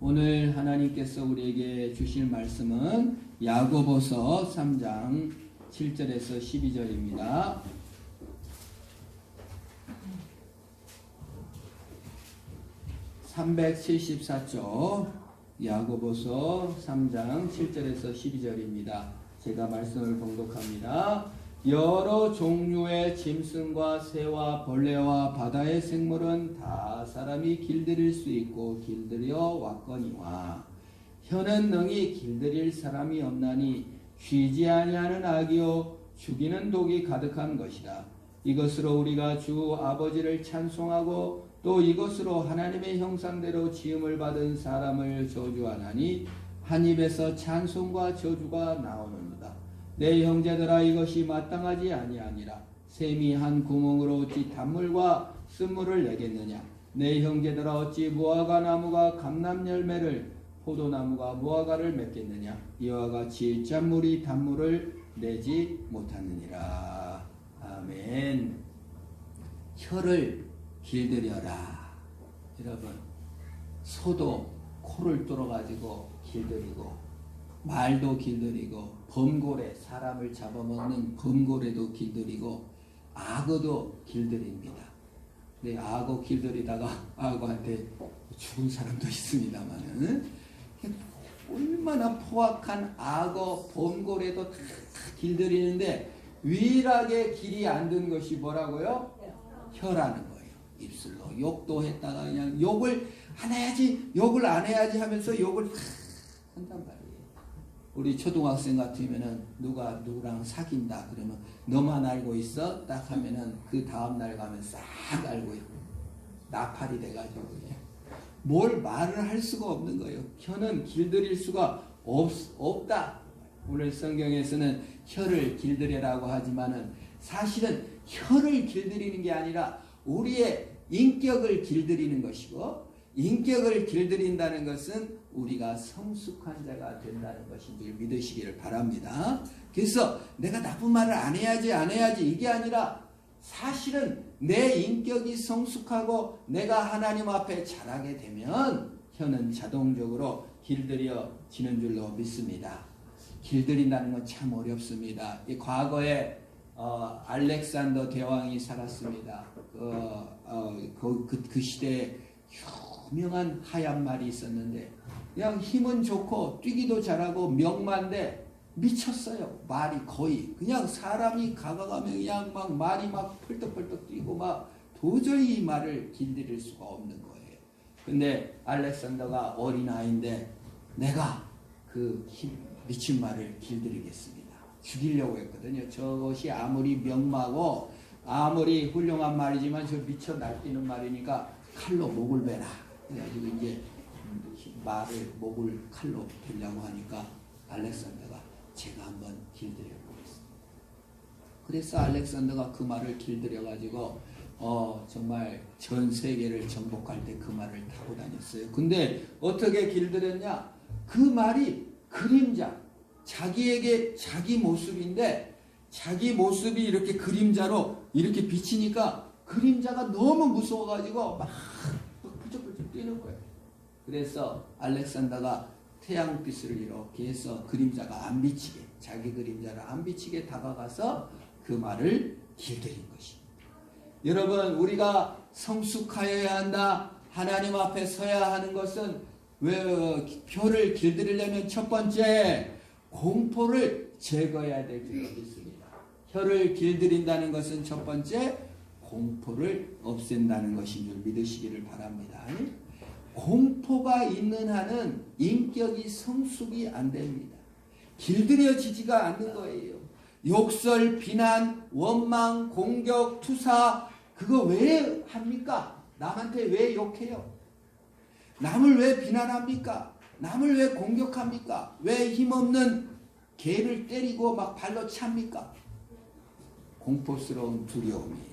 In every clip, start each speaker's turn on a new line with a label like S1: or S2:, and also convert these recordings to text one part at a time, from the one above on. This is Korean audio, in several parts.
S1: 오늘 하나님께서 우리에게 주실 말씀은 야고보서 3장 7절에서 12절입니다. (374쪽) 야고보서 3장 7절에서 12절입니다. 제가 말씀을 봉독합니다. 여러 종류의 짐승과 새와 벌레와 바다의 생물은 다 사람이 길들일 수 있고 길들여 왔거니와 혀는 능히 길들일 사람이 없나니 쉬지 아니하는 악이요 죽이는 독이 가득한 것이다. 이것으로 우리가 주 아버지를 찬송하고 또 이것으로 하나님의 형상대로 지음을 받은 사람을 저주하나니 한 입에서 찬송과 저주가 나오느니라. 내 형제들아, 이것이 마땅하지 아니하니라. 샘이 한 구멍으로 어찌 단물과 쓴물을 내겠느냐. 내 형제들아, 어찌 무화과 나무가 감람 열매를 포도나무가 무화과를 맺겠느냐. 이와 같이 짠물이 단물을 내지 못하느니라. 아멘. 혀를 길들여라. 여러분, 소도 코를 뚫어가지고 길들이고, 말도 길들이고, 범고래, 사람을 잡아먹는 범고래도 길들이고, 악어도 길들입니다. 근데 악어 길들이다가 악어한테 죽은 사람도 있습니다만은, 얼마나 포악한 악어, 범고래도 다 길들이는데 유일하게 길이 안 든 것이 뭐라고요? 혀라는 거예요. 입술로 욕도 했다가 그냥 욕을 안 해야지, 욕을 안 해야지 하면서 욕을 한단 말이에요. 우리 초등학생 같으면은 누가 누구랑 사귄다 그러면 너만 알고 있어? 딱 하면은 그 다음날 가면 싹 알고 있고 나팔이 돼가지고 뭘 말을 할 수가 없는 거예요. 혀는 길들일 수가 없다. 오늘 성경에서는 혀를 길들이라고 하지만은 사실은 혀를 길들이는 게 아니라 우리의 인격을 길들이는 것이고, 인격을 길들인다는 것은 우리가 성숙한 자가 된다는 것인 줄 믿으시기를 바랍니다. 그래서 내가 나쁜 말을 안 해야지 이게 아니라 사실은 내 인격이 성숙하고 내가 하나님 앞에 자라게 되면 혀는 자동적으로 길들여지는 줄로 믿습니다. 길들인다는 건 참 어렵습니다. 이 과거에 알렉산더 대왕이 살았습니다. 그 시대에 유명한 하얀 말이 있었는데 그냥 힘은 좋고 뛰기도 잘하고 명마인데 미쳤어요. 말이 거의 그냥 사람이 가가가면 그냥 막 말이 막 펄떡펄떡 뛰고 막 도저히 이 말을 길들일 수가 없는 거예요. 근데 알렉산더가 어린아이인데 내가 그 미친 말을 길들이겠습니다. 죽이려고 했거든요. 저것이 아무리 명마고 아무리 훌륭한 말이지만 저 미쳐 날뛰는 말이니까 칼로 목을 베라. 그래가지고 이제 말을 목을 칼로 베려고 하니까 알렉산더가 제가 한번 길들여 보겠습니다. 그래서 알렉산더가 그 말을 길들여가지고 정말 전 세계를 정복할 때 그 말을 타고 다녔어요. 근데 어떻게 길들였냐? 그 말이 그림자, 자기에게 자기 모습인데 자기 모습이 이렇게 그림자로 이렇게 비치니까 그림자가 너무 무서워가지고 막 부쩍부쩍 뛰는 거예요. 그래서 알렉산더가 태양빛을 이렇게 해서 그림자가 안 비치게, 자기 그림자를 안 비치게 다가가서 그 말을 길들인 것입니다. 여러분, 우리가 성숙하여야 한다, 하나님 앞에 서야 하는 것은 혀를 길들이려면 첫 번째 공포를 제거해야 될 줄로 믿습니다. 혀를 길들인다는 것은 첫 번째 공포를 없앤다는 것인 줄 믿으시기를 바랍니다. 공포가 있는 한은 인격이 성숙이 안 됩니다. 길들여지지가 않는 거예요. 욕설, 비난, 원망, 공격, 투사, 그거 왜 합니까? 남한테 왜 욕해요? 남을 왜 비난합니까? 남을 왜 공격합니까? 왜 힘없는 개를 때리고 막 발로 찹니까? 공포스러운 두려움이에요.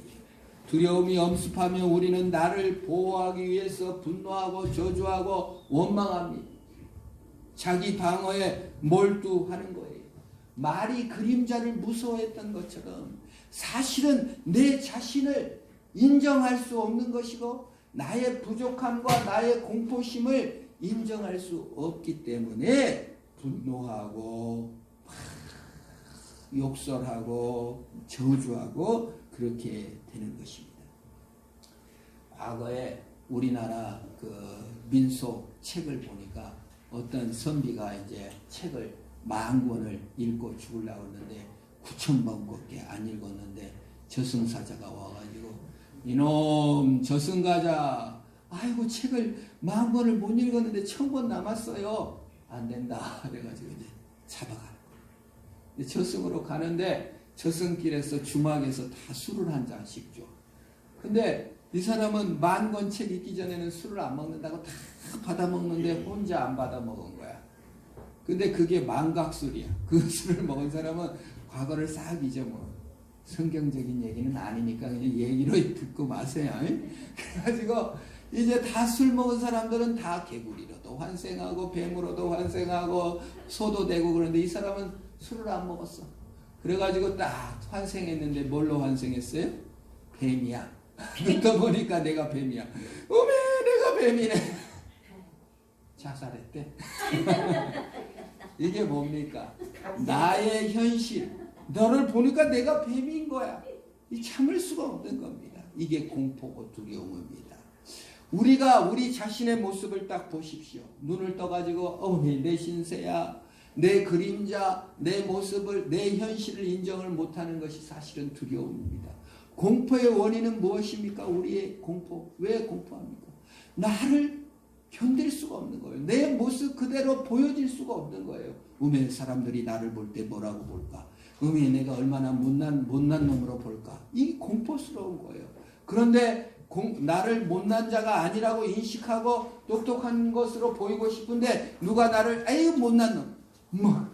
S1: 두려움이 엄습하면 우리는 나를 보호하기 위해서 분노하고 저주하고 원망합니다. 자기 방어에 몰두하는 거예요. 말이 그림자를 무서워했던 것처럼 사실은 내 자신을 인정할 수 없는 것이고 나의 부족함과 나의 공포심을 인정할 수 없기 때문에 분노하고 욕설하고 저주하고 그렇게 되는 것입니다. 과거에 우리나라 그 민속 책을 보니까 어떤 선비가 이제 책을 10,000권을 읽고 죽으려고 했는데 9,000번밖에 안 읽었는데 저승사자가 와가지고 이놈 저승가자, 아이고 책을 10,000권을 못 읽었는데 1,000권 남았어요. 안 된다. 그래가지고 이제 잡아가는 거예요. 저승으로 가는데 저승길에서 주막에서 다 술을 한 잔씩 줘. 근데 이 사람은 10,000권 책 읽기 전에는 술을 안 먹는다고 다 받아먹는데 혼자 안 받아먹은 거야. 근데 그게 망각술이야. 그 술을 먹은 사람은 과거를 싹 잊어먹어. 성경적인 얘기는 아니니까 그냥 얘기로 듣고 마세요. 그래가지고 이제 다 술 먹은 사람들은 다 개구리로도 환생하고 뱀으로도 환생하고 소도 되고 그런데 이 사람은 술을 안 먹었어. 그래가지고 딱 환생했는데 뭘로 환생했어요? 뱀이야. 듣다 보니까 내가 뱀이야. 어메 내가 뱀이네. 자살했대. 이게 뭡니까? 나의 현실. 너를 보니까 내가 뱀인 거야. 이 참을 수가 없는 겁니다. 이게 공포고 두려움입니다. 우리가 우리 자신의 모습을 딱 보십시오. 눈을 떠가지고 내 신세야, 내 그림자, 내 모습을, 내 현실을 인정을 못하는 것이 사실은 두려움입니다. 공포의 원인은 무엇입니까? 우리의 공포. 왜 공포합니까? 나를 견딜 수가 없는 거예요. 내 모습 그대로 보여질 수가 없는 거예요. 사람들이 나를 볼 때 뭐라고 볼까? 내가 얼마나 못난 놈으로 볼까? 이 공포스러운 거예요. 그런데 나를 못난 자가 아니라고 인식하고 똑똑한 것으로 보이고 싶은데 누가 나를 에이 못난 놈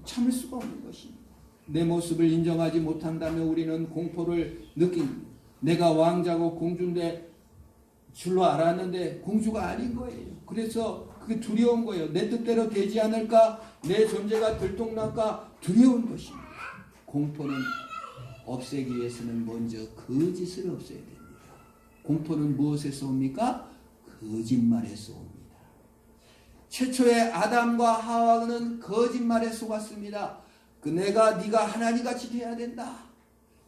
S1: 참을 수가 없는 것입니다. 내 모습을 인정하지 못한다면 우리는 공포를 느낍니다. 내가 왕자고 공주인데 줄로 알았는데 공주가 아닌 거예요. 그래서 그게 두려운 거예요. 내 뜻대로 되지 않을까? 내 존재가 들통날까? 두려운 것입니다. 공포는 없애기 위해서는 먼저 거짓을 없애야 됩니다. 공포는 무엇에서 옵니까? 거짓말에서 옵니다. 최초의 아담과 하와는 거짓말에 속았습니다. 네가 하나님같이 돼야 된다.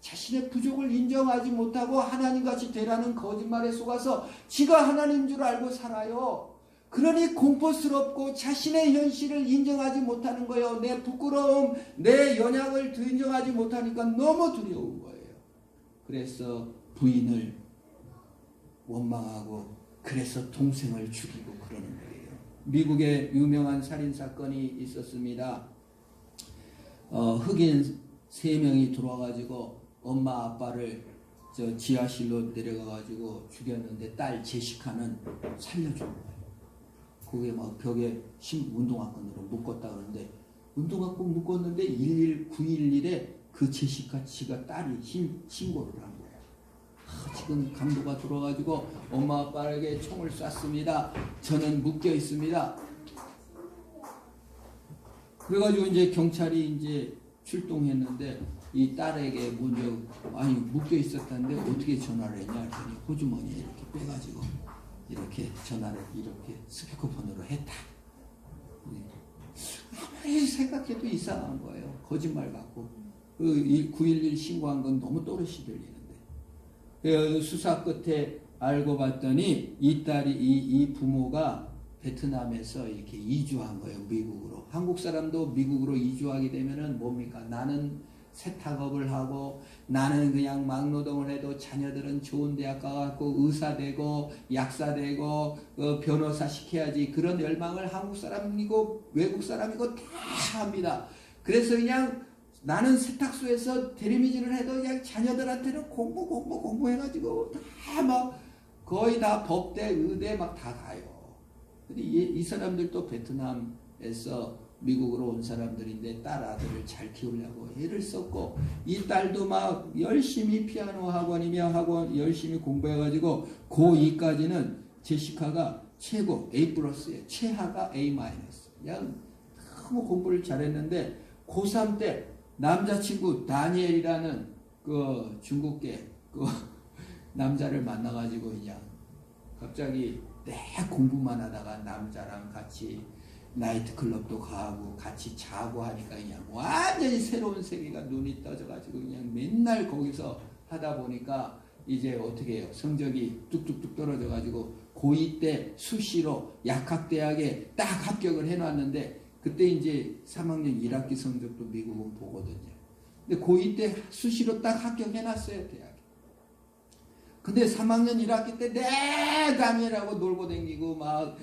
S1: 자신의 부족을 인정하지 못하고 하나님같이 되라는 거짓말에 속아서 지가 하나님인 줄 알고 살아요. 그러니 공포스럽고 자신의 현실을 인정하지 못하는 거예요. 내 부끄러움, 내 연약을 인정하지 못하니까 너무 두려운 거예요. 그래서 부인을 원망하고 그래서 동생을 죽이고 그러는 거예요. 미국에 유명한 살인사건이 있었습니다. 흑인 3명이 들어와가지고 엄마 아빠를 지하실로 내려가가지고 죽였는데 딸 제시카는 살려준 거예요. 그게 막 벽에 운동화끈으로 묶었다 그러는데 운동화끈 묶었는데 11911에 그 제시카 씨가 딸이 신고를 한 거예요. 지금 강도가 들어가지고 엄마 아빠에게 총을 쐈습니다. 저는 묶여 있습니다. 그래가지고 이제 경찰이 이제 출동했는데 이 딸에게 먼저 묶여 있었다는데 어떻게 전화를 했냐 했더니 호주머니에 이렇게 빼가지고 이렇게 전화를 이렇게 스피커폰으로 했다. 아무리 생각해도 이상한 거예요. 거짓말 같고. 911 신고한 건 너무 또렷이 들리는데. 수사 끝에 알고 봤더니 이 딸이 이 부모가 베트남에서 이렇게 이주한 거예요. 미국으로. 한국 사람도 미국으로 이주하게 되면은 뭡니까? 나는 세탁업을 하고 나는 그냥 막노동을 해도 자녀들은 좋은 대학 가고 의사 되고 약사 되고 변호사 시켜야지 그런 열망을 한국 사람이고 외국 사람이고 다 합니다. 그래서 그냥 나는 세탁소에서 대리미질을 해도 그냥 자녀들한테는 공부해가지고 다 막 거의 다 법대 의대 막 다 가요. 근데 이 사람들도 베트남에서 미국으로 온 사람들인데 딸 아들을 잘 키우려고 애를 썼고 이 딸도 막 열심히 피아노 학원이며 학원 열심히 공부해가지고 고2까지는 제시카가 최고 A+에 최하가 A-. 그냥 너무 공부를 잘했는데 고3 때 남자친구 다니엘이라는 그 중국계 그 남자를 만나가지고 그냥 갑자기 내 공부만 하다가 남자랑 같이 나이트클럽도 가고 같이 자고 하니까 그냥 완전히 새로운 세계가 눈이 떠져가지고 그냥 맨날 거기서 하다 보니까 이제 어떻게 해요? 성적이 뚝뚝뚝 떨어져가지고 고2 때 수시로 약학대학에 딱 합격을 해놨는데 그때 이제 3학년 1학기 성적도 미국은 보거든요. 근데 고2 때 수시로 딱 합격해놨어요, 대학에. 근데 3학년 1학기 때 내감이라고 놀고 다니고 막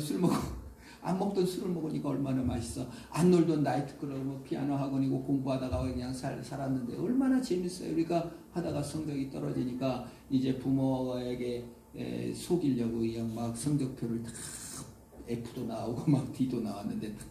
S1: 술 먹고 안 먹던 술을 먹으니까 얼마나 맛있어. 안 놀던 나이트클럽 뭐 피아노 학원이고 공부하다가 그냥 살았는데 얼마나 재밌어요. 그러니까 하다가 성적이 떨어지니까 이제 부모에게 속이려고 그냥 막 성적표를 다 F도 나오고 막 D도 나왔는데 다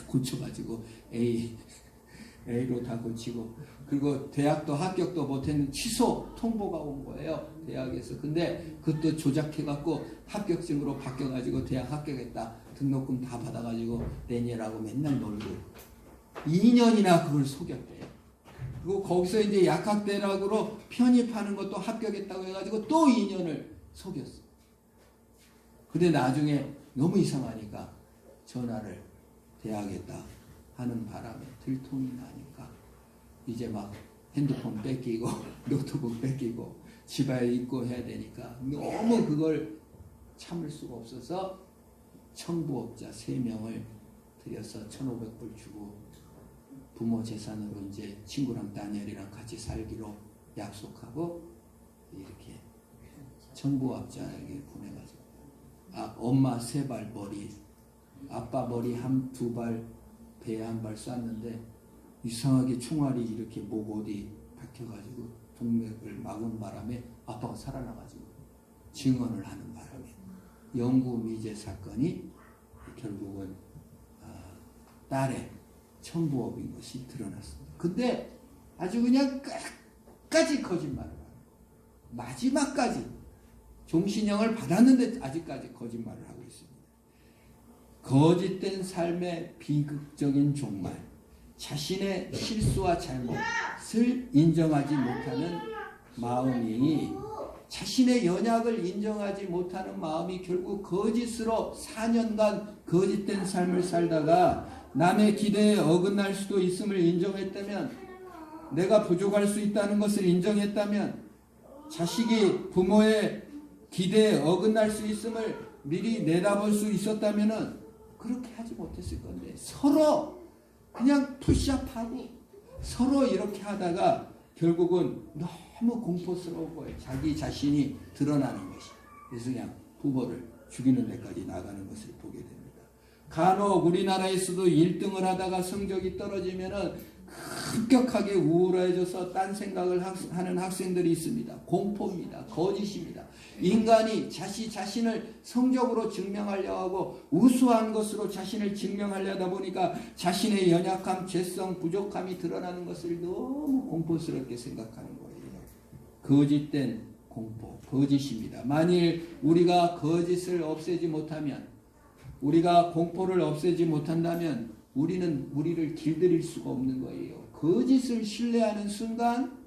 S1: 고쳐가지고 A로 다 고치고 그리고 대학도 합격도 못했는 취소 통보가 온 거예요. 대학에서. 근데 그것도 조작해갖고 합격증으로 바뀌어가지고 대학 합격했다. 등록금 다 받아가지고 내년이라고 맨날 놀고 2년이나 그걸 속였대요. 그리고 거기서 이제 약학대학으로 편입하는 것도 합격했다고 해가지고 또 2년을 속였어. 근데 나중에 너무 이상하니까 전화를 대학에다 하는 바람에 들통이 나니까 이제 막 핸드폰 뺏기고 노트북 뺏기고 집에 있고 해야 되니까 너무 그걸 참을 수가 없어서 청부업자 3명을 들여서 1,500불 주고 부모 재산으로 이제 친구랑 다니엘이랑 같이 살기로 약속하고 이렇게 청부업자에게 보내가지고 엄마 3발 머리 아빠 머리 2발 배에 1발 쐈는데 이상하게 총알이 이렇게 목 어디 박혀가지고 동맥을 막은 바람에 아빠가 살아나가지고 증언을 하는 바람에 영구 미제 사건이 결국은 딸의 청부업인 것이 드러났습니다. 근데 아주 그냥 끝까지 거짓말을 하고 마지막까지 종신형을 받았는데 아직까지 거짓말을 하고 있습니다. 거짓된 삶의 비극적인 종말, 자신의 실수와 잘못을 인정하지 못하는 마음이 자신의 연약을 인정하지 못하는 마음이 결국 거짓으로 4년간 거짓된 삶을 살다가 남의 기대에 어긋날 수도 있음을 인정했다면 내가 부족할 수 있다는 것을 인정했다면 자식이 부모의 기대에 어긋날 수 있음을 미리 내다볼 수 있었다면 그렇게 하지 못했을 건데 서로 그냥 푸시업하고 서로 이렇게 하다가 결국은 너무 공포스러운 거예요. 자기 자신이 드러나는 것이. 그래서 그냥 부모를 죽이는 데까지 나가는 것을 보게 됩니다. 간혹 우리나라에서도 1등을 하다가 성적이 떨어지면은 급격하게 우울해져서 딴 생각을 하는 학생들이 있습니다. 공포입니다. 거짓입니다. 인간이 자신을 성적으로 증명하려 하고 우수한 것으로 자신을 증명하려다 보니까 자신의 연약함, 죄성, 부족함이 드러나는 것을 너무 공포스럽게 생각하는 거예요. 거짓된 공포, 거짓입니다. 만일 우리가 거짓을 없애지 못하면, 우리가 공포를 없애지 못한다면 우리는 우리를 길들일 수가 없는 거예요. 거짓을 신뢰하는 순간,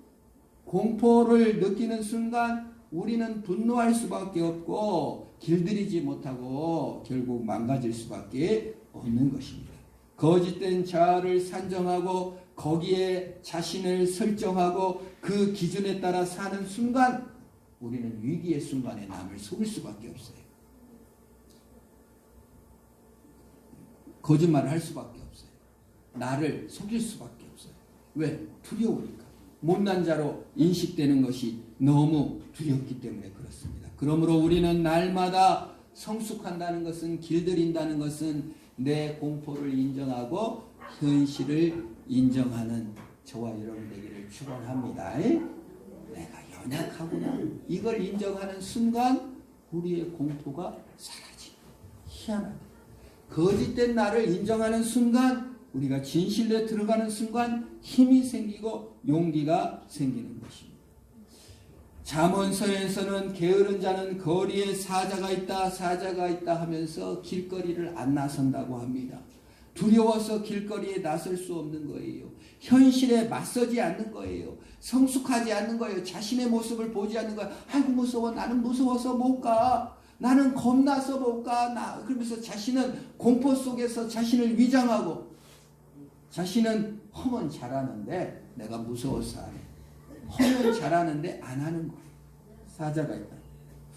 S1: 공포를 느끼는 순간 우리는 분노할 수밖에 없고 길들이지 못하고 결국 망가질 수밖에 없는 것입니다. 거짓된 자아를 산정하고 거기에 자신을 설정하고 그 기준에 따라 사는 순간 우리는 위기의 순간에 남을 속일 수밖에 없어요. 거짓말을 할 수밖에 없어요. 나를 속일 수밖에 없어요. 왜? 두려우니까. 못난 자로 인식되는 것이 너무 두렵기 때문에 그렇습니다. 그러므로 우리는 날마다 성숙한다는 것은, 길들인다는 것은 내 공포를 인정하고 현실을 인정하는 저와 여러분 되기를 축원합니다. 내가 연약하구나. 이걸 인정하는 순간 우리의 공포가 사라집니다. 희한하게. 거짓된 나를 인정하는 순간, 우리가 진실에 들어가는 순간 힘이 생기고 용기가 생기는 것입니다. 잠언서에서는 게으른 자는 거리에 사자가 있다 하면서 길거리를 안 나선다고 합니다. 두려워서 길거리에 나설 수 없는 거예요. 현실에 맞서지 않는 거예요. 성숙하지 않는 거예요. 자신의 모습을 보지 않는 거예요. 아이고 무서워. 나는 무서워서 못 가. 나는 겁나서 볼까? 그러면서 자신은 공포 속에서 자신을 위장하고 자신은 허면 잘하는데 내가 무서워서 안 해. 허면 잘하는데 안 하는 거예요. 사자가 있다.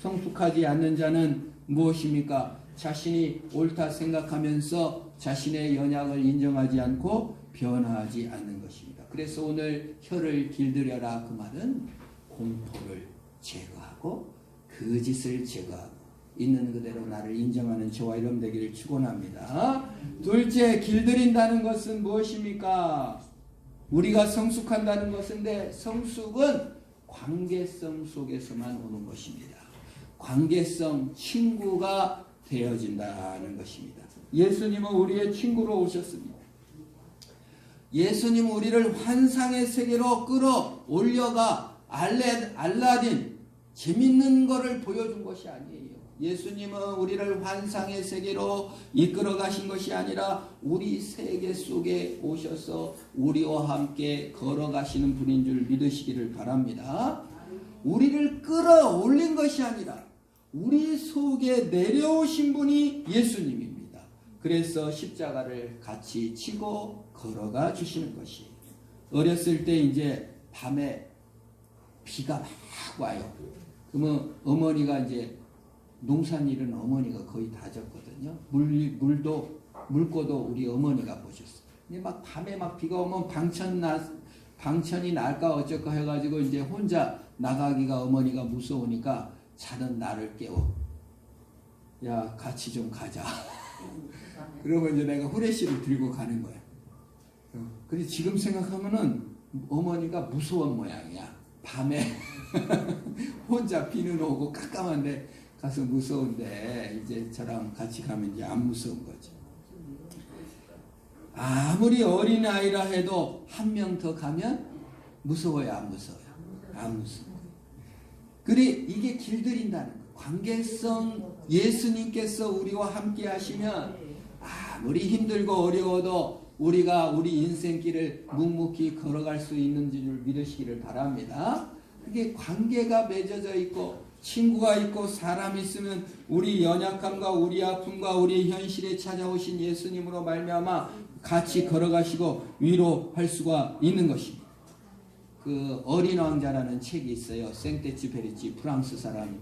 S1: 성숙하지 않는 자는 무엇입니까? 자신이 옳다 생각하면서 자신의 연약을 인정하지 않고 변화하지 않는 것입니다. 그래서 오늘 혀를 길들여라 그 말은 공포를 제거하고 거짓을 제거하고 있는 그대로 나를 인정하는 저와 여러분 되기를 축원합니다. 둘째, 길들인다는 것은 무엇입니까? 우리가 성숙한다는 것인데 성숙은 관계성 속에서만 오는 것입니다. 관계성, 친구가 되어진다는 것입니다. 예수님은 우리의 친구로 오셨습니다. 예수님은 우리를 환상의 세계로 끌어올려가 알라딘 재밌는 거를 보여준 것이 아니에요. 예수님은 우리를 환상의 세계로 이끌어 가신 것이 아니라 우리 세계 속에 오셔서 우리와 함께 걸어가시는 분인 줄 믿으시기를 바랍니다. 우리를 끌어올린 것이 아니라 우리 속에 내려오신 분이 예수님입니다. 그래서 십자가를 같이 치고 걸어가 주시는 것이에요. 어렸을 때 이제 밤에 비가 막 와요. 그러면 어머니가 이제 농산일은 어머니가 거의 다 졌거든요. 물고도 우리 어머니가 보셨어요. 근데 막 밤에 막 비가 오면 방천이 날까 어쩔까 해가지고 이제 혼자 나가기가 어머니가 무서우니까 자는 나를 깨워. 야, 같이 좀 가자. 그러면 이제 내가 후레쉬를 들고 가는 거야. 근데 지금 생각하면은 어머니가 무서운 모양이야. 밤에 혼자 비는 오고 깜깜한데 가서 무서운데 이제 저랑 같이 가면 이제 안 무서운 거죠. 아무리 어린아이라 해도 한 명 더 가면 무서워요, 안 무서워요? 안 무서워요. 그래, 이게 길들인다는 거예요. 관계성, 예수님께서 우리와 함께 하시면 아무리 힘들고 어려워도 우리가 우리 인생길을 묵묵히 걸어갈 수 있는 줄 믿으시기를 바랍니다. 그게 관계가 맺어져 있고 친구가 있고 사람이 있으면 우리 연약함과 우리 아픔과 우리 현실에 찾아오신 예수님으로 말미암아 같이 걸어가시고 위로할 수가 있는 것입니다. 그 어린 왕자라는 책이 있어요. 생테쥐페리지 프랑스 사람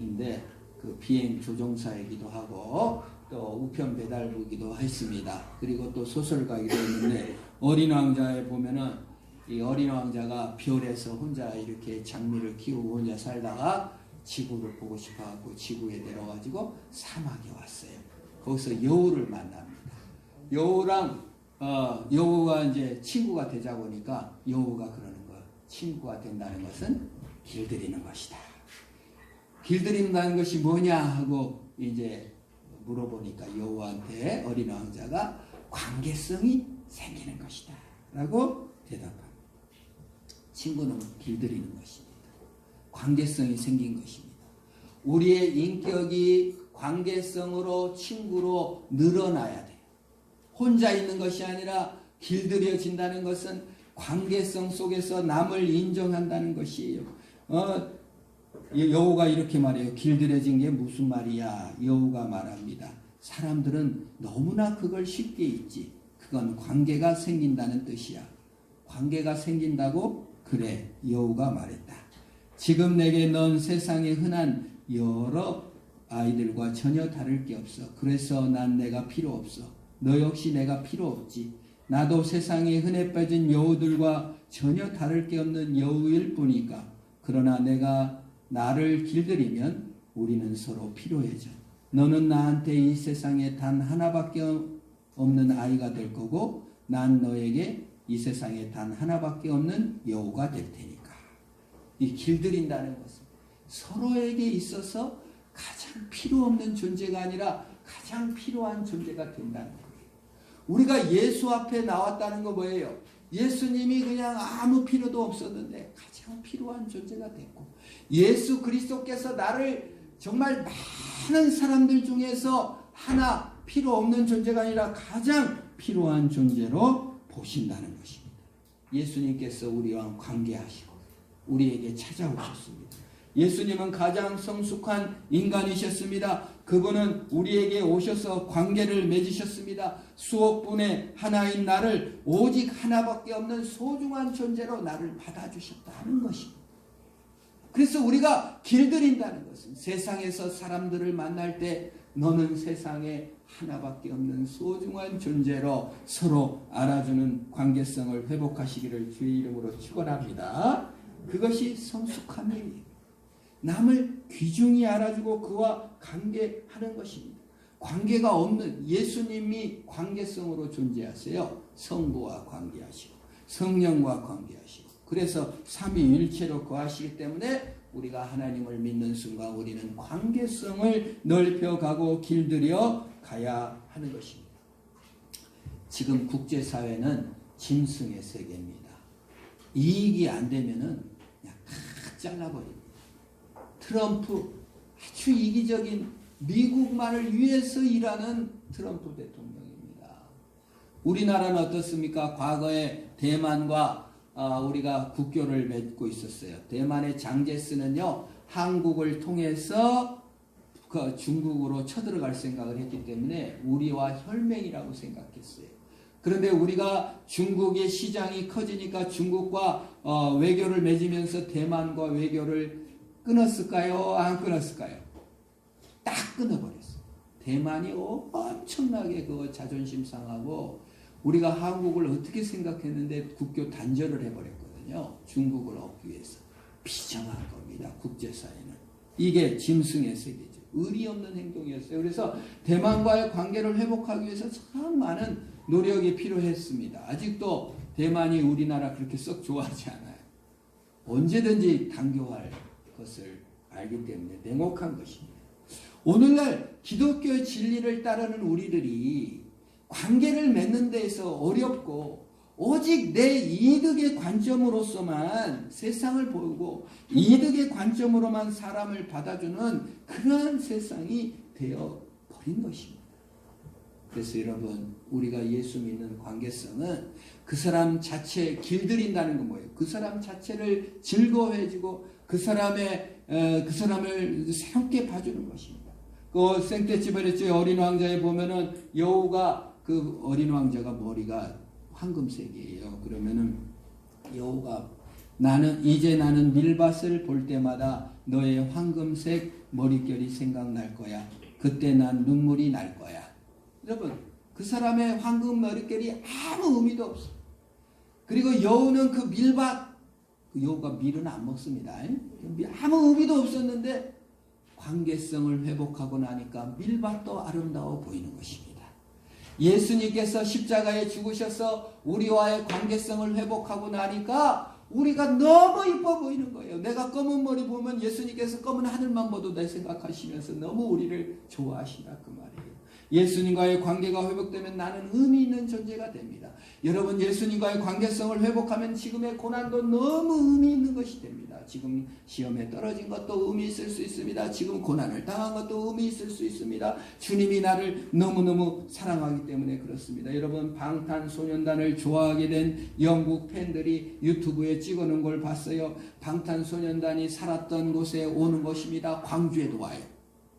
S1: 인데 그 비행 조종사이기도 하고 또 우편 배달부기도 했습니다. 그리고 또 소설가이기도 했는데 어린 왕자에 보면은 이 어린 왕자가 별에서 혼자 이렇게 장미를 키우고 혼자 살다가 지구를 보고 싶어갖고 지구에 내려가지고 사막에 왔어요. 거기서 여우를 만납니다. 여우가 이제 친구가 되자 보니까 여우가 그러는 거예요. 친구가 된다는 것은 길들이는 것이다. 길들인다는 것이 뭐냐 하고 이제 물어보니까 여우한테 어린 왕자가 관계성이 생기는 것이다 라고 대답합니다. 친구는 길들이는 것입니다. 관계성이 생긴 것입니다. 우리의 인격이 관계성으로 친구로 늘어나야 돼요. 혼자 있는 것이 아니라 길들여진다는 것은 관계성 속에서 남을 인정한다는 것이에요. 여우가 이렇게 말해요. 길들여진 게 무슨 말이야? 여우가 말합니다. 사람들은 너무나 그걸 쉽게 잊지. 그건 관계가 생긴다는 뜻이야. 관계가 생긴다고? 그래, 여우가 말했다. 지금 내게 넌 세상에 흔한 여러 아이들과 전혀 다를 게 없어. 그래서 난 내가 필요 없어. 너 역시 내가 필요 없지. 나도 세상에 흔해 빠진 여우들과 전혀 다를 게 없는 여우일 뿐이니까. 그러나 내가 나를 길들이면 우리는 서로 필요해져. 너는 나한테 이 세상에 단 하나밖에 없는 아이가 될 거고 난 너에게 이 세상에 단 하나밖에 없는 여우가 될 테니까. 이 길들인다는 것은 서로에게 있어서 가장 필요 없는 존재가 아니라 가장 필요한 존재가 된다는 거예요. 우리가 예수 앞에 나왔다는 거 뭐예요? 예수님이 그냥 아무 필요도 없었는데 가장 필요한 존재가 됐고 예수 그리스도께서 나를 정말 많은 사람들 중에서 하나 필요 없는 존재가 아니라 가장 필요한 존재로 보신다는 것입니다. 예수님께서 우리와 관계하시고 우리에게 찾아오셨습니다. 예수님은 가장 성숙한 인간이셨습니다. 그분은 우리에게 오셔서 관계를 맺으셨습니다. 수억 분의 하나인 나를 오직 하나밖에 없는 소중한 존재로 나를 받아주셨다는 것입니다. 그래서 우리가 길들인다는 것은 세상에서 사람들을 만날 때 너는 세상에 하나밖에 없는 소중한 존재로 서로 알아주는 관계성을 회복하시기를 주의 이름으로 축원합니다. 그것이 성숙한 일이에요. 남을 귀중히 알아주고 그와 관계하는 것입니다. 관계가 없는 예수님이 관계성으로 존재하세요. 성부와 관계하시고 성령과 관계하시고 그래서 삼위일체로 거하시기 때문에 우리가 하나님을 믿는 순간 우리는 관계성을 넓혀가고 길들여 가야 하는 것입니다. 지금 국제사회는 짐승의 세계입니다. 이익이 안 되면은 그냥 다 잘라버립니다. 트럼프 아주 이기적인 미국만을 위해서 일하는 트럼프 대통령입니다. 우리나라는 어떻습니까? 과거에 대만과 우리가 국교를 맺고 있었어요. 대만의 장제스는요, 한국을 통해서 그 중국으로 쳐들어갈 생각을 했기 때문에 우리와 혈맹이라고 생각했어요. 그런데 우리가 중국의 시장이 커지니까 중국과 외교를 맺으면서 대만과 외교를 끊었을까요? 안 끊었을까요? 딱 끊어버렸어요. 대만이 엄청나게 그 자존심 상하고 우리가 한국을 어떻게 생각했는데 국교 단절을 해버렸거든요. 중국을 얻기 위해서. 비정한 겁니다. 국제사회는. 이게 짐승의 세계죠. 의리 없는 행동이었어요. 그래서 대만과의 관계를 회복하기 위해서 참 많은 노력이 필요했습니다. 아직도 대만이 우리나라 그렇게 썩 좋아하지 않아요. 언제든지 당교할 것을 알기 때문에 냉혹한 것입니다. 오늘날 기독교의 진리를 따르는 우리들이 관계를 맺는 데에서 어렵고 오직 내 이득의 관점으로서만 세상을 보고 이득의 관점으로만 사람을 받아주는 그러한 세상이 되어버린 것입니다. 그래서 여러분 우리가 예수 믿는 관계성은 그 사람 자체 길들인다는 건 뭐예요? 그 사람 자체를 즐거워해주고 그 사람을 새롭게 봐주는 것입니다. 그 생떼찌바레츠의 어린 왕자에 보면은 여우가 그 어린 왕자가 머리가 황금색이에요. 그러면은 여우가 나는 밀밭을 볼 때마다 너의 황금색 머릿결이 생각날 거야. 그때 난 눈물이 날 거야. 여러분 그 사람의 황금 머릿결이 아무 의미도 없어. 그리고 여우는 그 밀밭 그 여우가 밀은 안 먹습니다. 아무 의미도 없었는데 관계성을 회복하고 나니까 밀밭도 아름다워 보이는 것입니다. 예수님께서 십자가에 죽으셔서 우리와의 관계성을 회복하고 나니까 우리가 너무 이뻐 보이는 거예요. 내가 검은 머리 보면 예수님께서 검은 하늘만 봐도 내 생각하시면서 너무 우리를 좋아하시나 그 말이에요. 예수님과의 관계가 회복되면 나는 의미 있는 존재가 됩니다. 여러분 예수님과의 관계성을 회복하면 지금의 고난도 너무 의미 있는 것이 됩니다. 지금 시험에 떨어진 것도 의미 있을 수 있습니다. 지금 고난을 당한 것도 의미 있을 수 있습니다. 주님이 나를 너무너무 사랑하기 때문에 그렇습니다. 여러분 방탄소년단을 좋아하게 된 영국 팬들이 유튜브에 찍어놓은 걸 봤어요. 방탄소년단이 살았던 곳에 오는 것입니다. 광주에도 와요.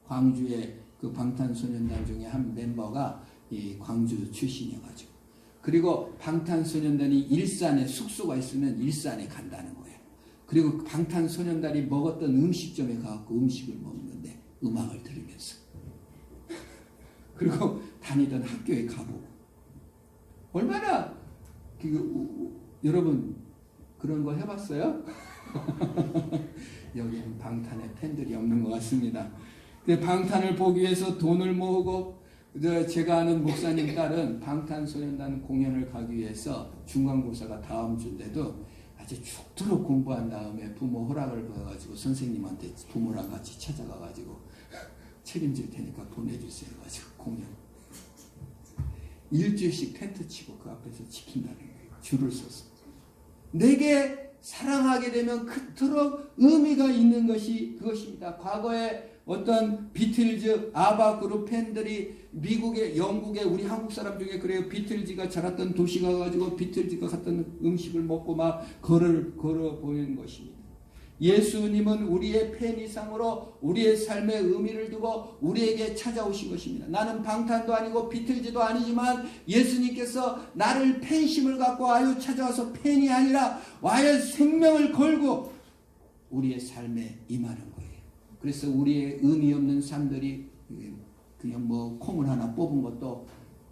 S1: 광주에 그 방탄소년단 중에 한 멤버가 이 광주 출신이어가지고 그리고 방탄소년단이 일산에 숙소가 있으면 일산에 간다는 거예요. 그리고 방탄소년단이 먹었던 음식점에 가서 음식을 먹는데 음악을 들으면서 그리고 다니던 학교에 가보고 얼마나 여러분 그런 거 해봤어요? 여기는 방탄의 팬들이 없는 것 같습니다. 방탄을 보기 위해서 돈을 모으고 제가 아는 목사님 딸은 방탄소년단 공연을 가기 위해서 중간고사가 다음 주인데도 아주 죽도록 공부한 다음에 부모 허락을 받아가지고 선생님한테 부모랑 같이 찾아가가지고 책임질 테니까 보내주세요 해가지고 공연 일주일씩 텐트 치고 그 앞에서 지킨다는 거예요. 줄을 서서 내게 사랑하게 되면 그토록 의미가 있는 것이 그것입니다. 과거에 어떤 비틀즈, 아바 그룹 팬들이 미국에, 영국에 우리 한국 사람 중에 그래요. 비틀즈가 자랐던 도시 가가지고 비틀즈가 갔던 음식을 먹고 막 걸어 보이는 것입니다. 예수님은 우리의 편의상으로 우리의 삶의 의미를 두고 우리에게 찾아오신 것입니다. 나는 방탄도 아니고 비틀즈도 아니지만 예수님께서 나를 팬심을 갖고 와요 찾아와서 팬이 아니라 와요 생명을 걸고 우리의 삶에 임하는 거예요. 그래서 우리의 의미 없는 삶들이 그냥 뭐 콩을 하나 뽑은 것도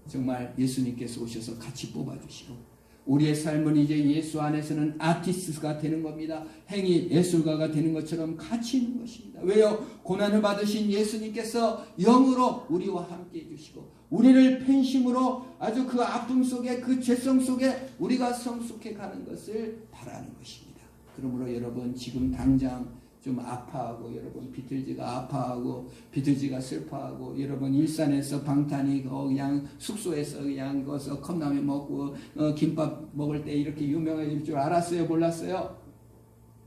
S1: 정말 예수님께서 오셔서 같이 뽑아주시고 우리의 삶은 이제 예수 안에서는 아티스트가 되는 겁니다. 행위 예술가가 되는 것처럼 가치 있는 것입니다. 왜요? 고난을 받으신 예수님께서 영으로 우리와 함께 해주시고 우리를 팬심으로 아주 그 아픔 속에 그 죄성 속에 우리가 성숙해 가는 것을 바라는 것입니다. 그러므로 여러분 지금 당장 좀 아파하고 여러분 비틀즈가 아파하고 비틀즈가 슬퍼하고 여러분 일산에서 방탄이 그냥 숙소에서 그냥 거기서 컵라면 먹고 김밥 먹을 때 이렇게 유명해질 줄 알았어요? 몰랐어요?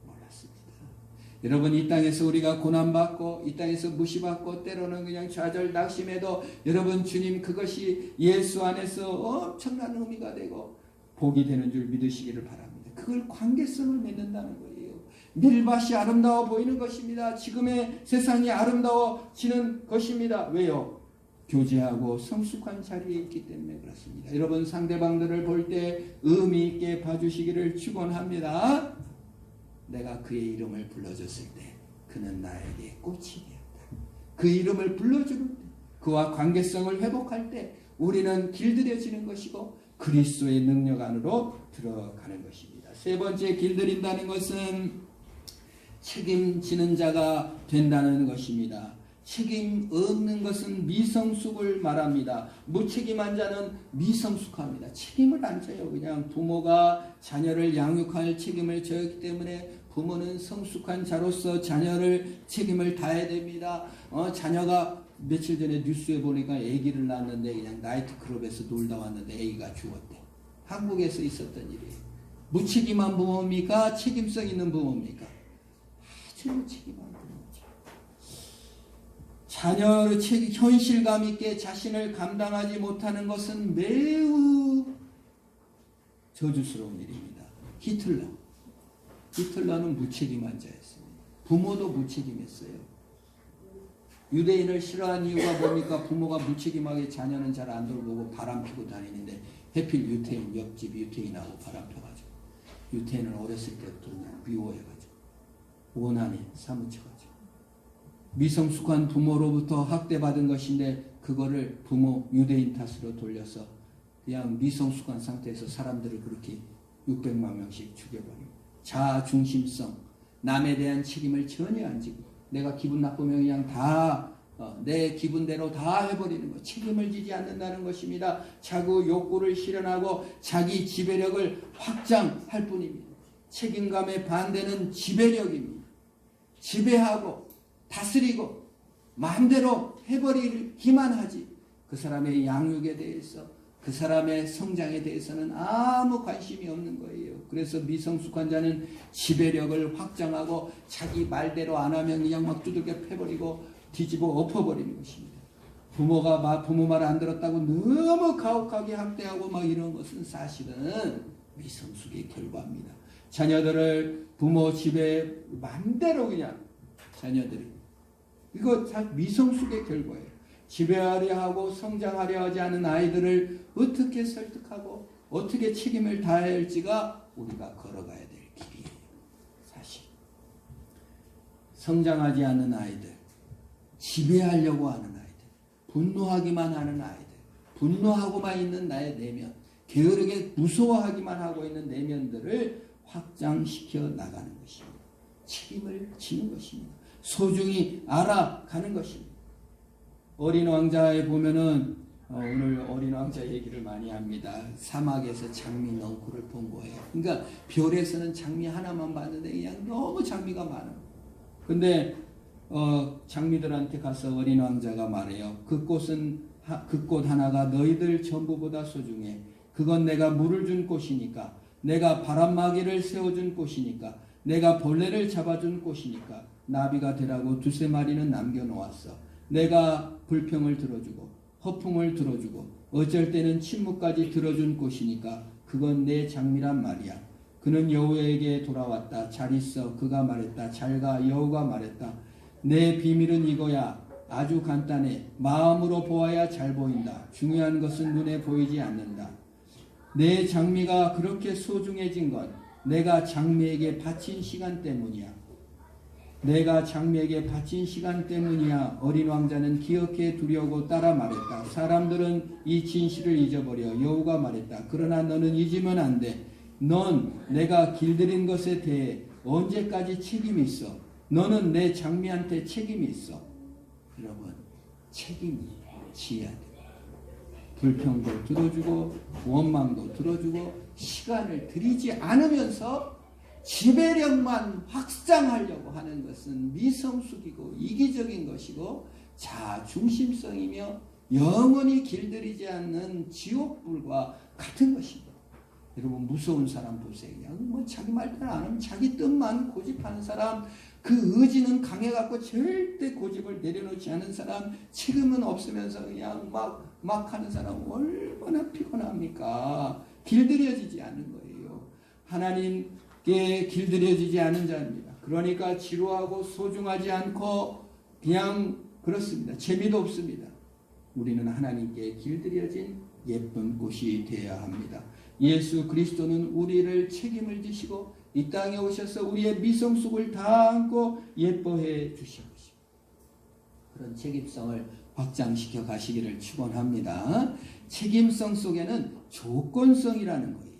S1: 몰랐습니다. 여러분 이 땅에서 우리가 고난받고 이 땅에서 무시받고 때로는 그냥 좌절 낙심해도 여러분 주님 그것이 예수 안에서 엄청난 의미가 되고 복이 되는 줄 믿으시기를 바랍니다. 그걸 관계성을 맺는다는 거예요. 밀밭이 아름다워 보이는 것입니다. 지금의 세상이 아름다워지는 것입니다. 왜요? 교제하고 성숙한 자리에 있기 때문에 그렇습니다. 여러분 상대방들을 볼 때 의미 있게 봐주시기를 축원합니다. 내가 그의 이름을 불러줬을 때 그는 나에게 꽃이 되었다. 그 이름을 불러주는 때 그와 관계성을 회복할 때 우리는 길들여지는 것이고 그리스도의 능력 안으로 들어가는 것입니다. 세 번째 길들인다는 것은 책임지는 자가 된다는 것입니다. 책임 없는 것은 미성숙을 말합니다. 무책임한 자는 미성숙합니다. 책임을 안 져요. 그냥 부모가 자녀를 양육할 책임을 져야 때문에 부모는 성숙한 자로서 자녀를 책임을 다해야 됩니다. 자녀가 며칠 전에 뉴스에 보니까 아기를 낳았는데 그냥 나이트클럽에서 놀다 왔는데 아기가 죽었대. 한국에서 있었던 일이에요. 무책임한 부모입니까? 책임성 있는 부모입니까? 아주 책임한 부모죠. 자녀의 현실감 있게 자신을 감당하지 못하는 것은 매우 저주스러운 일입니다. 히틀러는 무책임한 자였습니다. 부모도 무책임했어요. 유대인을 싫어하는 이유가 뭡니까? 부모가 무책임하게 자녀는 잘 안 돌보고 바람 피고 다니는데 해필 유태인 옆집 유태인하고 바람 펴가지고 유태인을 어렸을 때부터 미워해가지고 원한에 사무쳐가지고 미성숙한 부모로부터 학대받은 것인데 그거를 부모 유대인 탓으로 돌려서 그냥 미성숙한 상태에서 사람들을 그렇게 600만 명씩 죽여버리고 자아중심성 남에 대한 책임을 전혀 안 지고 내가 기분 나쁘면 그냥 다 내 기분대로 다 해버리는 것, 책임을 지지 않는다는 것입니다. 자꾸 욕구를 실현하고 자기 지배력을 확장할 뿐입니다. 책임감의 반대는 지배력입니다. 지배하고 다스리고 마음대로 해버리기만 하지 그 사람의 양육에 대해서 그 사람의 성장에 대해서는 아무 관심이 없는 거예요. 그래서 미성숙한 자는 지배력을 확장하고 자기 말대로 안 하면 그냥 막 두들겨 패버리고 뒤집어 엎어버리는 것입니다. 부모가 부모 말 안 들었다고 너무 가혹하게 학대하고 막 이런 것은 사실은 미성숙의 결과입니다. 자녀들을 부모 지배 맘대로 그냥 자녀들이 이거 다 미성숙의 결과예요. 지배하려 하고 성장하려 하지 않은 아이들을 어떻게 설득하고 어떻게 책임을 다해야 할지가 우리가 걸어가야 될 길이에요. 사실 성장하지 않는 아이들, 지배하려고 하는 아이들, 분노하기만 하는 아이들, 분노하고만 있는 나의 내면, 게으르게 무서워하기만 하고 있는 내면들을 확장시켜 나가는 것입니다. 책임을 지는 것입니다. 소중히 알아가는 것입니다. 어린 왕자에 보면은 오늘 어린 왕자 얘기를 많이 합니다. 사막에서 장미 넝쿨을 본 거예요. 그러니까 별에서는 장미 하나만 봤는데 그냥 너무 장미가 많아요. 근데 장미들한테 가서 어린 왕자가 말해요. 그 꽃 하나가 너희들 전부보다 소중해. 그건 내가 물을 준 꽃이니까, 내가 바람막이를 세워준 꽃이니까, 내가 벌레를 잡아준 꽃이니까 나비가 되라고 2-3마리는 남겨놓았어. 내가 불평을 들어주고 허풍을 들어주고 어쩔 때는 침묵까지 들어준 꽃이니까 그건 내 장미란 말이야. 그는 여호에게 돌아왔다. 잘 있어. 그가 말했다. 잘 가. 여호가 말했다. 내 비밀은 이거야. 아주 간단해. 마음으로 보아야 잘 보인다. 중요한 것은 눈에 보이지 않는다. 내 장미가 그렇게 소중해진 건 내가 장미에게 바친 시간 때문이야. 내가 장미에게 바친 시간 때문이야. 어린 왕자는 기억해 두려고 따라 말했다. 사람들은 이 진실을 잊어버려. 여호가 말했다. 그러나 너는 잊으면 안 돼. 넌 내가 길들인 것에 대해 언제까지 책임이 있어? 너는 내 장미한테 책임이 있어. 여러분, 책임이 지어야 돼. 불평도 들어주고 원망도 들어주고 시간을 들이지 않으면서 지배력만 확장하려고 하는 것은 미성숙이고 이기적인 것이고 자중심성이며 영원히 길들이지 않는 지옥불과 같은 것입니다. 여러분, 무서운 사람 보세요. 그냥 뭐 자기 말대로 안 하면 자기 뜻만 고집하는 사람, 그 의지는 강해갖고 절대 고집을 내려놓지 않은 사람, 책임은 없으면서 그냥 막 하는 사람 얼마나 피곤합니까? 길들여지지 않는 거예요. 하나님께 길들여지지 않은 자입니다. 그러니까 지루하고 소중하지 않고 그냥 그렇습니다. 재미도 없습니다. 우리는 하나님께 길들여진 예쁜 꽃이 되어야 합니다. 예수 그리스도는 우리를 책임을 지시고 이 땅에 오셔서 우리의 미성숙을 다 안고 예뻐해 주신 것입니다. 그런 책임성을 확장시켜 가시기를 축원합니다. 책임성 속에는 조건성이라는 거예요.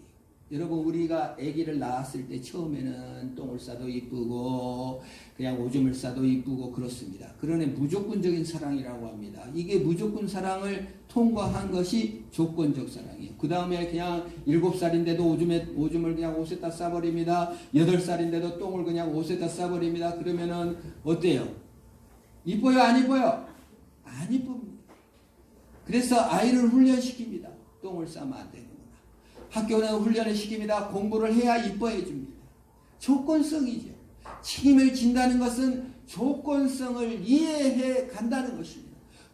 S1: 여러분, 우리가 아기를 낳았을 때 처음에는 똥을 싸도 이쁘고 그냥 오줌을 싸도 이쁘고 그렇습니다. 그러니 무조건적인 사랑이라고 합니다. 이게 무조건 사랑을 통과한 것이 조건적 사랑이에요. 그 다음에 그냥 7살인데도 오줌을 그냥 옷에다 싸버립니다. 8살인데도 똥을 그냥 옷에다 싸버립니다. 그러면은 어때요? 이뻐요? 안 이뻐요? 안 이쁩니다. 그래서 아이를 훈련시킵니다. 똥을 싸면 안 되는구나. 학교는 훈련을 시킵니다. 공부를 해야 이뻐해 줍니다. 조건성이죠. 책임을 진다는 것은 조건성을 이해해 간다는 것입니다.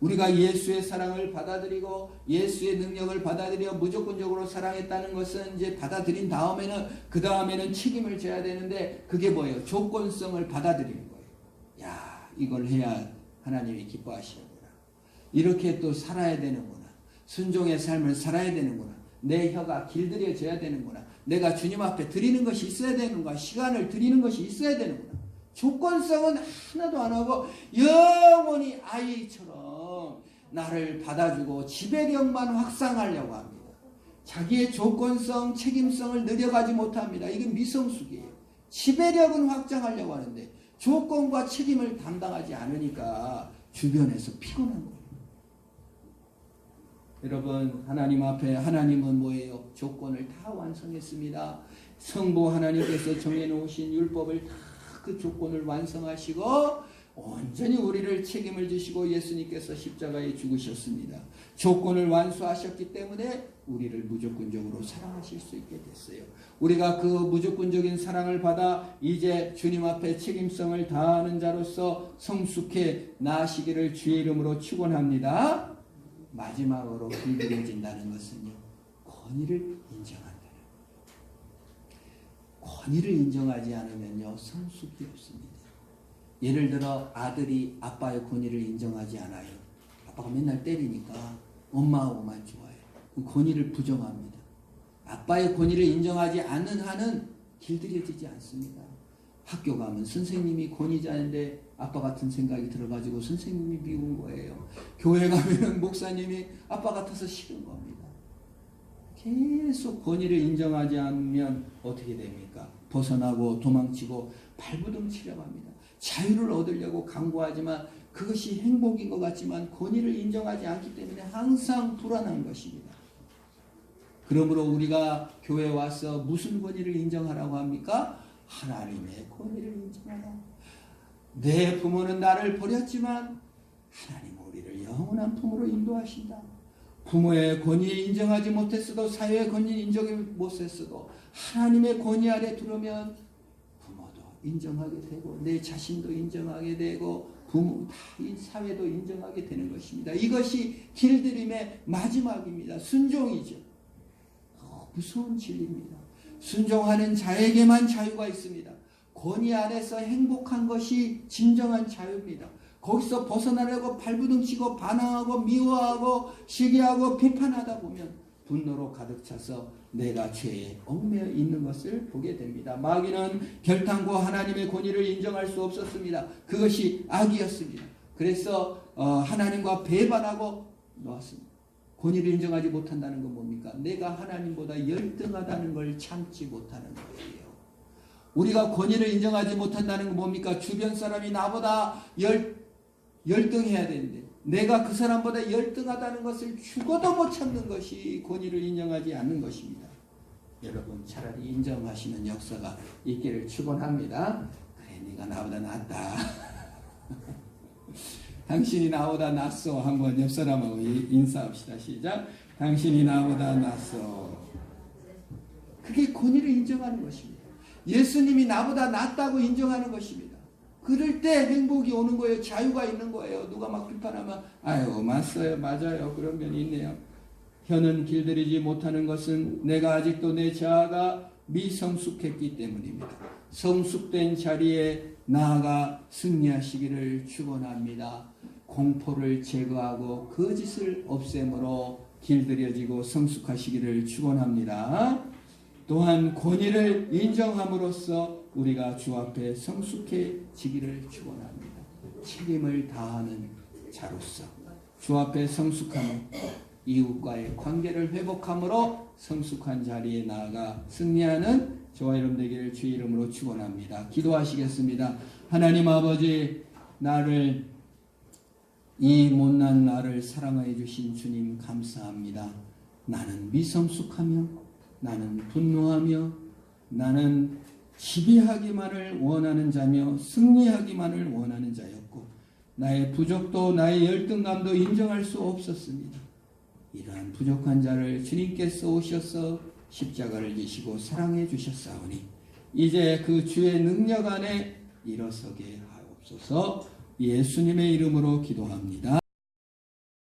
S1: 우리가 예수의 사랑을 받아들이고 예수의 능력을 받아들여 무조건적으로 사랑했다는 것은 이제 받아들인 다음에는 그 다음에는 책임을 져야 되는데 그게 뭐예요? 조건성을 받아들이는 거예요. 야, 이걸 해야 하나님이 기뻐하시는구나. 이렇게 또 살아야 되는구나. 순종의 삶을 살아야 되는구나. 내 혀가 길들여져야 되는구나. 내가 주님 앞에 드리는 것이 있어야 되는구나. 시간을 드리는 것이 있어야 되는구나. 조건성은 하나도 안 하고 영원히 아이처럼 나를 받아주고 지배력만 확산하려고 합니다. 자기의 조건성, 책임성을 늘려가지 못합니다. 이게 미성숙이에요. 지배력은 확장하려고 하는데 조건과 책임을 담당하지 않으니까 주변에서 피곤한 거예요. 여러분, 하나님 앞에 하나님은 뭐예요? 조건을 다 완성했습니다. 성부 하나님께서 정해놓으신 율법을 다 그 조건을 완성하시고 온전히 우리를 책임을 지시고 예수님께서 십자가에 죽으셨습니다. 조건을 완수하셨기 때문에 우리를 무조건적으로 사랑하실 수 있게 됐어요. 우리가 그 무조건적인 사랑을 받아 이제 주님 앞에 책임성을 다하는 자로서 성숙해 나아시기를 주의 이름으로 축원합니다. 마지막으로 길들여진다는 것은요, 권위를 인정한다는 거예요. 권위를 인정하지 않으면요, 성숙이 없습니다. 예를 들어 아들이 아빠의 권위를 인정하지 않아요. 아빠가 맨날 때리니까 엄마하고만 좋아해요. 그 권위를 부정합니다. 아빠의 권위를 인정하지 않는 한은 길들여지지 않습니다. 학교 가면 선생님이 권위자인데 아빠 같은 생각이 들어가지고 선생님이 미운 거예요. 교회 가면 목사님이 아빠 같아서 싫은 겁니다. 계속 권위를 인정하지 않으면 어떻게 됩니까? 벗어나고 도망치고 발부둥치려고 합니다. 자유를 얻으려고 강구하지만 그것이 행복인 것 같지만 권위를 인정하지 않기 때문에 항상 불안한 것입니다. 그러므로 우리가 교회에 와서 무슨 권위를 인정하라고 합니까? 하나님의 권위를 인정하라. 내 부모는 나를 버렸지만 하나님은 우리를 영원한 품으로 인도하신다. 부모의 권위에 인정하지 못했어도 사회의 권위에 인정을 못했어도 하나님의 권위 아래 들어오면 부모도 인정하게 되고 내 자신도 인정하게 되고 부모 이 사회도 인정하게 되는 것입니다. 이것이 길들임의 마지막입니다. 순종이죠. 무서운 진리입니다. 순종하는 자에게만 자유가 있습니다. 권위 안에서 행복한 것이 진정한 자유입니다. 거기서 벗어나려고 발부둥치고 반항하고 미워하고 시기하고 비판하다 보면 분노로 가득 차서 내가 죄에 얽매여 있는 것을 보게 됩니다. 마귀는 결단코 하나님의 권위를 인정할 수 없었습니다. 그것이 악이었습니다. 그래서 하나님과 배반하고 놓았습니다. 권위를 인정하지 못한다는 건 뭡니까? 내가 하나님보다 열등하다는 걸 참지 못하는 거예요. 우리가 권위를 인정하지 못한다는 건 뭡니까? 주변 사람이 나보다 열등해야 되는데 내가 그 사람보다 열등하다는 것을 죽어도 못 참는 것이 권위를 인정하지 않는 것입니다. 여러분 차라리 인정하시는 역사가 있기를 축원합니다. 그래 네가 나보다 낫다. 당신이 나보다 낫소. 한번 옆 사람하고 인사합시다. 시작. 당신이 나보다 낫소. 그게 권위를 인정하는 것입니다. 예수님이 나보다 낫다고 인정하는 것입니다. 그럴 때 행복이 오는 거예요. 자유가 있는 거예요. 누가 막 비판하면 아유 맞어요. 맞아요. 그런 면이 있네요. 혀는 길들이지 못하는 것은 내가 아직도 내 자아가 미성숙했기 때문입니다. 성숙된 자리에 나아가 승리하시기를 축원합니다. 공포를 제거하고 거짓을 없앰으로 길들여지고 성숙하시기를 축원합니다. 또한 권위를 인정함으로써 우리가 주 앞에 성숙해지기를 축원합니다. 책임을 다하는 자로서 주 앞에 성숙함은 이웃과의 관계를 회복함으로 성숙한 자리에 나아가 승리하는 저와 여러분 되기를 주의 이름으로 축원합니다. 기도하시겠습니다. 하나님 아버지, 이 못난 나를 사랑해 주신 주님 감사합니다. 나는 미성숙하며 나는 분노하며 나는 지배하기만을 원하는 자며 승리하기만을 원하는 자였고 나의 부족도 나의 열등감도 인정할 수 없었습니다. 이러한 부족한 자를 주님께서 오셔서 십자가를 지시고 사랑해 주셨사오니 이제 그 주의 능력 안에 일어서게 하옵소서. 예수님의 이름으로 기도합니다.